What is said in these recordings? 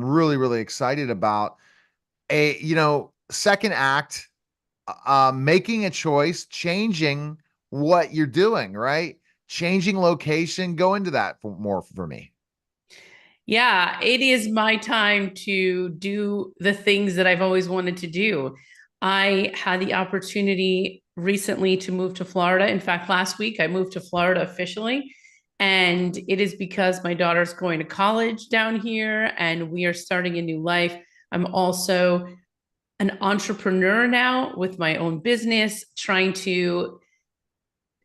really, really excited about. Second act, making a choice, changing what you're doing, right? Changing location. Go into that more for me. Yeah, it is my time to do the things that I've always wanted to do. I had the opportunity recently to move to Florida. In fact, last week I moved to Florida officially. And it is because my daughter's going to college down here and we are starting a new life. I'm also an entrepreneur now with my own business, trying to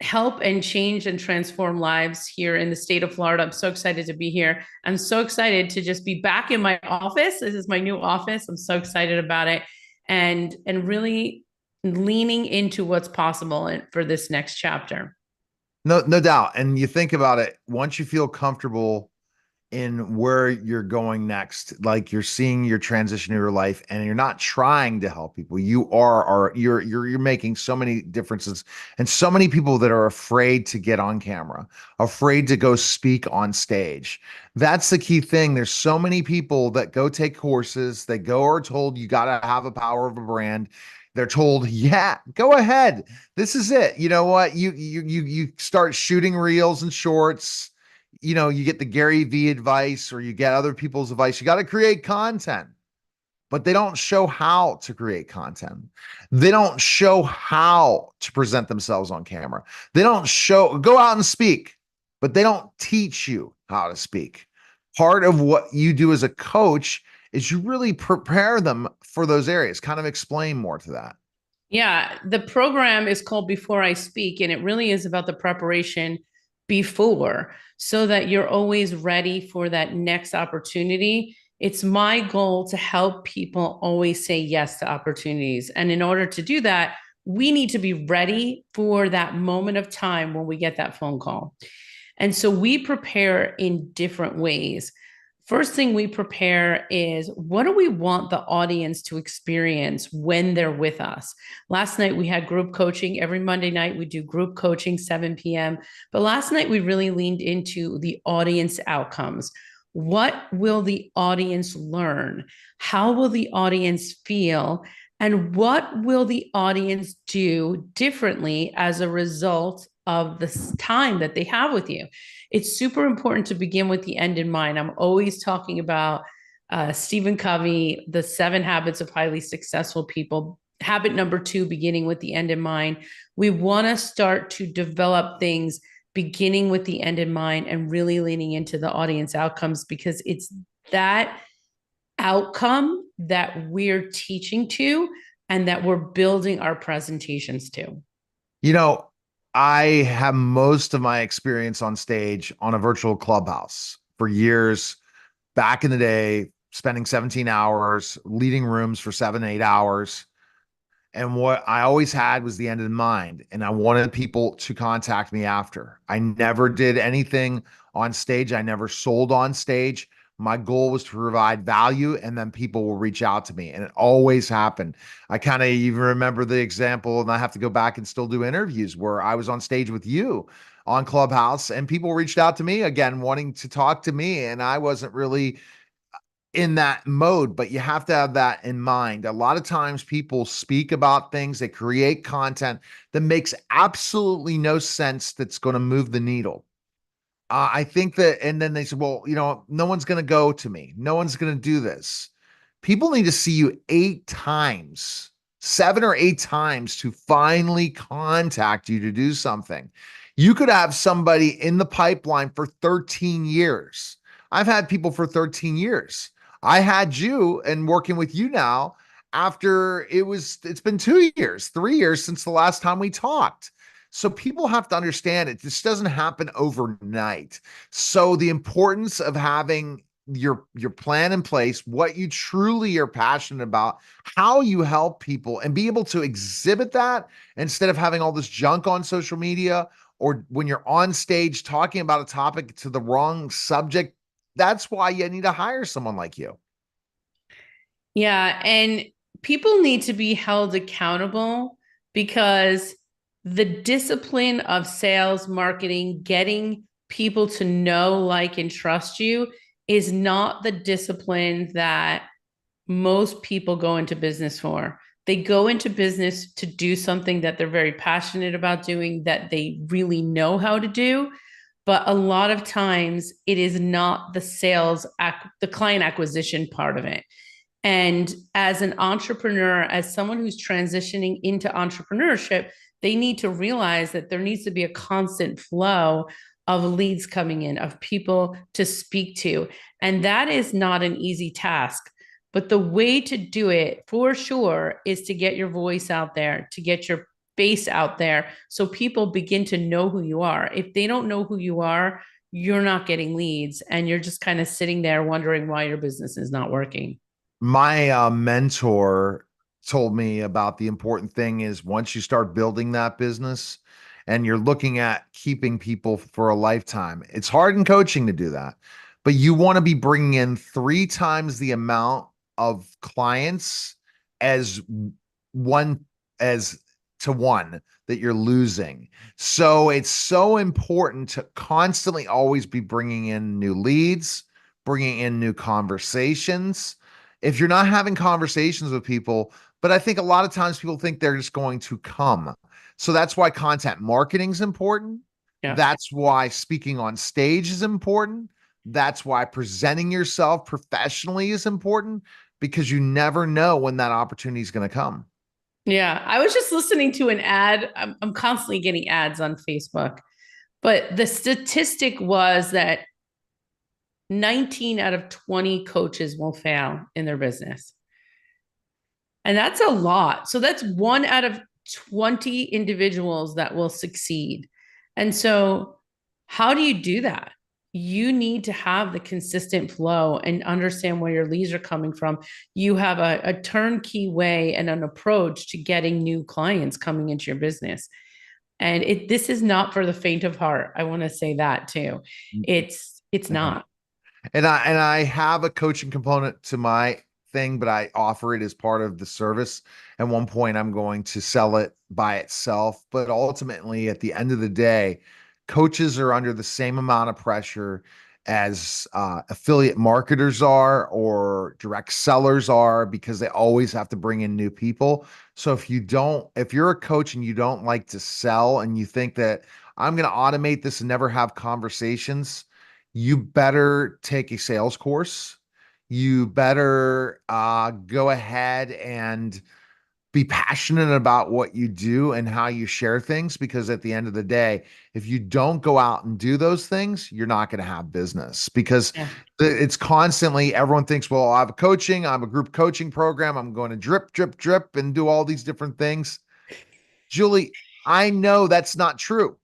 help and change and transform lives here in the state of Florida. I'm so excited to be here. I'm so excited to just be back in my office. This is my new office. I'm so excited about it and really leaning into what's possible for this next chapter. No, no doubt. And you think about it, once you feel comfortable in where you're going next, like you're seeing your transition in your life and you're not trying to help people, you're making so many differences, and so many people that are afraid to get on camera, afraid to go speak on stage. That's the key thing. There's so many people that go take courses, they go are told you got to have a power of a brand. They're told, yeah, go ahead. This is it. You know what? You start shooting reels and shorts. You get the Gary V advice or you get other people's advice. You got to create content, but they don't show how to create content. They don't show how to present themselves on camera. They don't go out and speak, but they don't teach you how to speak. Part of what you do as a coach is you really prepare them for those areas, kind of explain more to that. Yeah, the program is called Before I Speak, and it really is about the preparation before so that you're always ready for that next opportunity. It's my goal to help people always say yes to opportunities. And in order to do that, we need to be ready for that moment of time when we get that phone call. And so we prepare in different ways. First thing we prepare is what do we want the audience to experience when they're with us? Last night we had group coaching. Every Monday night we do group coaching, 7 p.m. But last night we really leaned into the audience outcomes. What will the audience learn? How will the audience feel? And what will the audience do differently as a result of the time that they have with you? It's super important to begin with the end in mind. I'm always talking about Stephen Covey, the 7 habits of highly successful people. Habit number 2, beginning with the end in mind. We want to start to develop things beginning with the end in mind and really leaning into the audience outcomes, because it's that outcome that we're teaching to and that we're building our presentations to. You know, I have most of my experience on stage on a virtual clubhouse for years back in the day, spending 17 hours, leading rooms for 7, 8 hours. And what I always had was the end in mind. And I wanted people to contact me after. I never did anything on stage. I never sold on stage. My goal was to provide value and then people will reach out to me. And it always happened. I kind of even remember the example, and I have to go back and still do interviews where I was on stage with you on Clubhouse and people reached out to me again, wanting to talk to me. And I wasn't really in that mode, but you have to have that in mind. A lot of times people speak about things, they create content that makes absolutely no sense that's going to move the needle. I think that, and then they say, well, no one's going to go to me. No one's going to do this. People need to see you 8 times, 7 or 8 times to finally contact you to do something. You could have somebody in the pipeline for 13 years. I've had people for 13 years. I had you and working with you now after it's been 2 years, 3 years since the last time we talked. So people have to understand it. This doesn't happen overnight. So the importance of having your plan in place, what you truly are passionate about, how you help people, and be able to exhibit that instead of having all this junk on social media or when you're on stage talking about a topic to the wrong subject. That's why you need to hire someone like you. Yeah. And people need to be held accountable because the discipline of sales, marketing, getting people to know, like, and trust you is not the discipline that most people go into business for. They go into business to do something that they're very passionate about doing, that they really know how to do. But a lot of times it is not the the client acquisition part of it. And as an entrepreneur, as someone who's transitioning into entrepreneurship, they need to realize that there needs to be a constant flow of leads coming in, of people to speak to. And that is not an easy task. But the way to do it for sure is to get your voice out there, to get your face out there so people begin to know who you are. If they don't know who you are, you're not getting leads and you're just kind of sitting there wondering why your business is not working. My mentor told me about the important thing is once you start building that business and you're looking at keeping people for a lifetime, it's hard in coaching to do that, but you want to be bringing in 3 times the amount of clients as one as to one that you're losing. So it's so important to constantly always be bringing in new leads, bringing in new conversations. If you're not having conversations with people, but I think a lot of times people think they're just going to come. So that's why content marketing is important. Yeah. That's why speaking on stage is important. That's why presenting yourself professionally is important because you never know when that opportunity is going to come. Yeah. I was just listening to an ad. I'm constantly getting ads on Facebook, but the statistic was that 19 out of 20 coaches will fail in their business. And that's a lot. So that's 1 out of 20 individuals that will succeed. And so, how do you do that? You need to have the consistent flow and understand where your leads are coming from. You have a turnkey way and an approach to getting new clients coming into your business. And this is not for the faint of heart. I want to say that too. It's not. And I have a coaching component to my thing, but I offer it as part of the service. At one point, I'm going to sell it by itself. But ultimately, at the end of the day, coaches are under the same amount of pressure as affiliate marketers are or direct sellers are because they always have to bring in new people. So if you're a coach and you don't like to sell and you think that I'm going to automate this and never have conversations, you better take a sales course. You better go ahead and be passionate about what you do and how you share things because at the end of the day, if you don't go out and do those things, you're not going to have business because Yeah. it's constantly everyone thinks, well, I have a coaching, I'm a group coaching program, I'm going to drip, drip, drip and do all these different things. Julie, I know that's not true.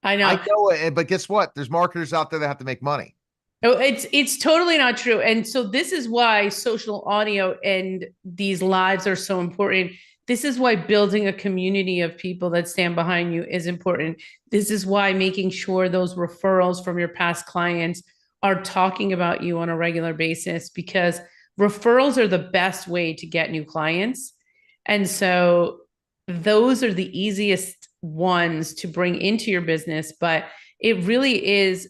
I I know. know it, but guess what? There's marketers out there that have to make money. Oh, it's totally not true. And so this is why social audio and these lives are so important. This is why building a community of people that stand behind you is important. This is why making sure those referrals from your past clients are talking about you on a regular basis because referrals are the best way to get new clients. And so those are the easiest ones to bring into your business, but it really is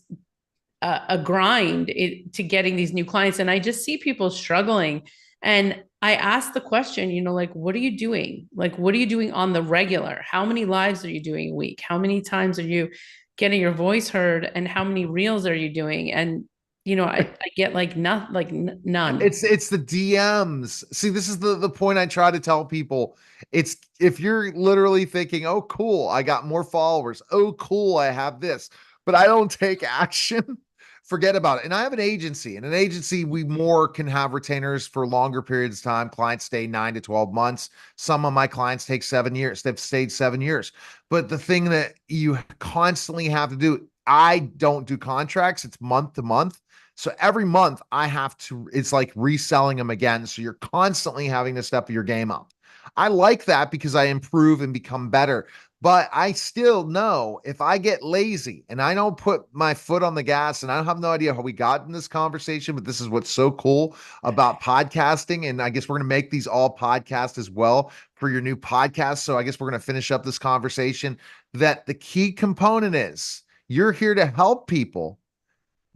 a grind to getting these new clients. And I just see people struggling. And I ask the question, like, what are you doing? Like, what are you doing on the regular? How many lives are you doing a week? How many times are you getting your voice heard? And how many reels are you doing? And, I get like none. It's the DMs. See, this is the point I try to tell people. It's if you're literally thinking, "Oh, cool, I got more followers. Oh, cool, I have this," but I don't take action, forget about it. And I have an agency. In an agency, we more can have retainers for longer periods of time. Clients stay 9 to 12 months. Some of my clients take 7 years. They've stayed 7 years. But the thing that you constantly have to do, I don't do contracts. It's month to month. So every month I have to, it's like reselling them again. So you're constantly having to step your game up. I like that because I improve and become better. But I still know if I get lazy and I don't put my foot on the gas, and I have no idea how we got in this conversation, but this is what's so cool about podcasting. And I guess we're going to make these all podcasts as well for your new podcast. So I guess we're going to finish up this conversation that the key component is you're here to help people.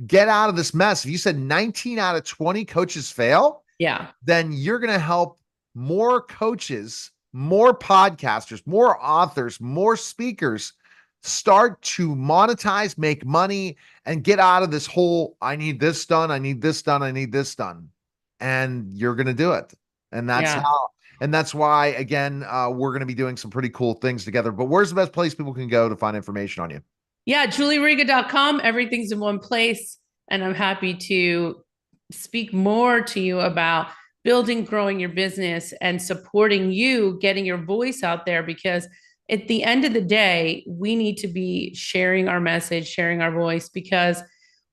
get out of this mess. If you said 19 out of 20 coaches fail, Yeah. then you're going to help more coaches, more podcasters, more authors, more speakers start to monetize, make money, and get out of this whole I need this done, I need this done, I need this done. And you're going to do it. And that's Yeah. how, and that's why, again, we're going to be doing some pretty cool things together. But where's the best place people can go to find information on you? Yeah, julieriga.com. Everything's in one place. And I'm happy to speak more to you about building, growing your business and supporting you getting your voice out there, because at the end of the day, we need to be sharing our message, sharing our voice, because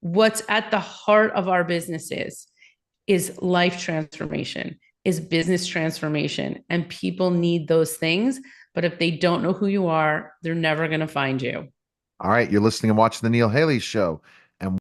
what's at the heart of our businesses is life transformation, is business transformation. And people need those things. But if they don't know who you are, they're never going to find you. All right, you're listening and watching the Neil Haley Show.